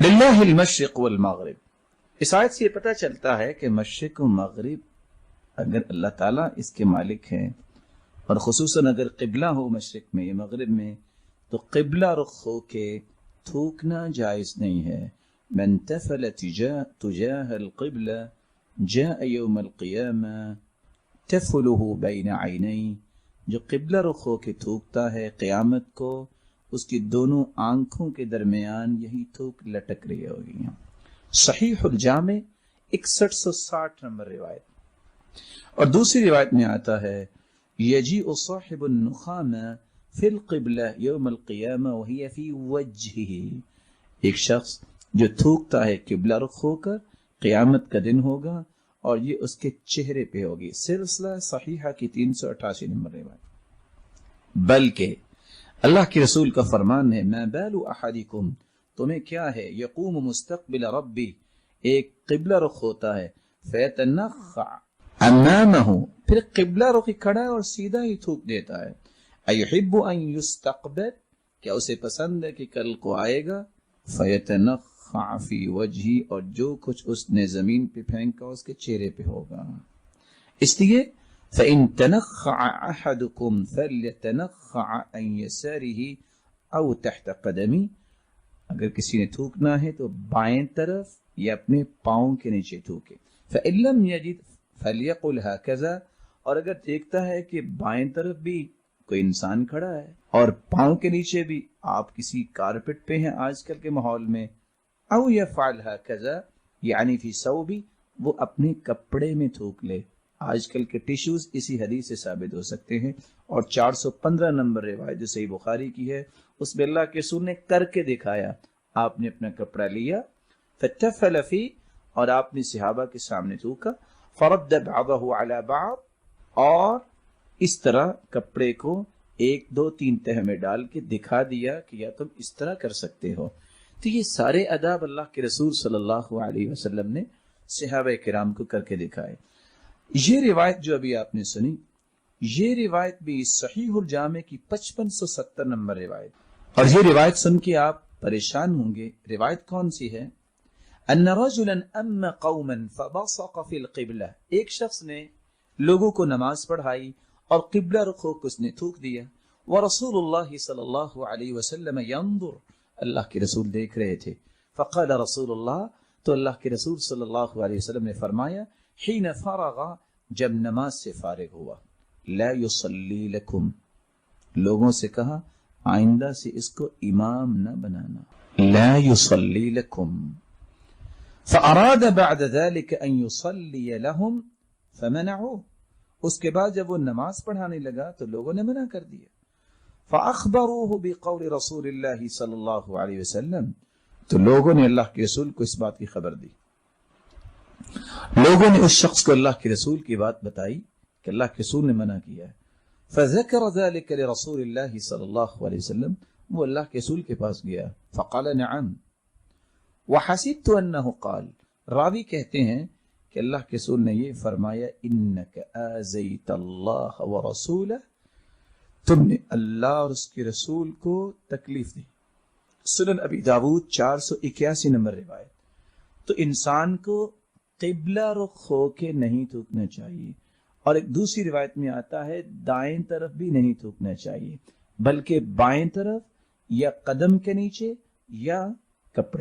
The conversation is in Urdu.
للہ المشرق والمغرب، اس آیت سے یہ پتہ چلتا ہے کہ مشرق و مغرب اگر اللہ تعالیٰ اس کے مالک ہیں، اور خصوصاً اگر قبلہ ہو مشرق میں یا مغرب میں، تو قبلہ رخ ہو کے تھوکنا جائز نہیں ہے۔ من تفل تجاہ القبلہ جاء یوم القیامہ تفلہ بین عینی، جو قبلہ رخ ہو کے تھوکتا ہے قیامت کو اس کی دونوں آنکھوں کے درمیان یہی تھوک لٹک رہی ہوگی۔ صحیح الجامع 6160 نمبر روایت۔ اور دوسری روایت میں آتا ہے یجیء صاحب النخامہ فی القبلہ یوم القیامہ وہی فی وجہہ، ایک شخص جو تھوکتا ہے قبلہ رخ ہو کر قیامت کا دن ہوگا اور یہ اس کے چہرے پہ ہوگی۔ سلسلہ صحیحہ کی 388 نمبر روایت۔ بلکہ اللہ کے رسول کا فرمان ہے ما بال احدکم، تمہیں کیا ہے، یقوم مستقبل ربی، ایک قبلہ رخ ہوتا ہے، فیتنخع امامہ، پھر قبلہ رخی کھڑا ہے اور سیدھا ہی تھوک دیتا ہے۔ ایحب ان یستقبل، کیا اسے پسند ہے کہ کل کو آئے گا، فیتنخع فی وجہی، اور جو کچھ اس نے زمین پہ پھینکا اس کے چہرے پہ ہوگا۔ اس لیے فَإِن تَنَخَّعَ أَحَدُكُمْ فَلْيَتَنَخَّعَ عَنْ يَسَارِهِ أَوْ تَحْتَ قَدَمِهِ، اگر کسی نے تھوکنا ہے تو بائیں طرف یا اپنے پاؤں کے نیچے تھوکے۔ فَإِن لَمْ يَجِدْ فَلْيَقُلْ هَكَذَا، اور اگر دیکھتا ہے کہ بائیں طرف بھی کوئی انسان کھڑا ہے اور پاؤں کے نیچے بھی، آپ کسی کارپٹ پہ ہیں آج کل کے ماحول میں، أَوْ يَفْعَلْ هَكَذَا یعنی فی ثوبی، وہ اپنے کپڑے میں تھوک لے۔ آج کل کے ٹیشوز اسی حدیث سے ثابت ہو سکتے ہیں۔ اور 415 نمبر روایت جو صحیح بخاری کی ہے، اس میں اللہ کے رسول نے کر کے دکھایا، آپ نے اپنا کپڑا لیا فتفل فی، اور آپ نے صحابہ کے سامنے تھوکا، فرد بعضہ علی بعض، اور اس طرح کپڑے کو 1 2 3 تہ میں ڈال کے دکھا دیا کہ یا تم اس طرح کر سکتے ہو۔ تو یہ سارے آداب اللہ کے رسول صلی اللہ علیہ وسلم نے صحابہ کرام کو کر کے دکھائے۔ یہ روایت جو ابھی آپ نے سنی، یہ روایت بھی صحیح الجامع کی 5570 نمبر روایت۔ اور یہ روایت سن کے آپ پریشان ہوں گے، روایت کون سی ہے؟ ان رجلا ام قوما فبصق فی القبلہ، ایک شخص نے لوگوں کو نماز پڑھائی اور قبلہ رخ ہو کے اس نے تھوک دیا، ورسول اللہ صلی اللہ علیہ وسلم ينظر، اللہ کے رسول دیکھ رہے تھے، فقال رسول اللہ، تو اللہ کے رسول صلی اللہ علیہ وسلم نے فرمایا حین فرغ، جب نماز سے فارغ ہوا، لا یصلی لکم، لوگوں سے کہا آئندہ سے اس کو امام نہ بنانا، لا یصلی لکم، فاراد بعد ذلك ان یصلی لهم فمنعوه، اس کے بعد جب وہ نماز پڑھانے لگا تو لوگوں نے منع کر دیا، فاخبروه بقول رسول اللہ صلی اللہ علیہ وسلم، تو لوگوں نے اللہ کے رسول کو اس بات کی خبر دی، لوگوں نے اس شخص کو اللہ کے رسول کی بات بتائی کہ اللہ کے رسول نے منع کیا ہے، فذکر ذلك لرسول اللہ صلی اللہ علیہ وسلم، وہ اللہ کے رسول کے پاس گیا، فقال نعم، وحسبت انه قال، راوی کہتے ہیں کہ اللہ کے رسول نے یہ فرمایا انک آذیت اللہ ورسولہ، تم نے اللہ اور اس کے رسول کو تکلیف دی۔ سنن ابی داود 481 نمبر روایت۔ تو انسان کو قبلہ رخ ہو کے نہیں تھوکنا چاہیے، اور ایک دوسری روایت میں آتا ہے دائیں طرف بھی نہیں تھوکنا چاہیے، بلکہ بائیں طرف یا قدم کے نیچے یا کپڑے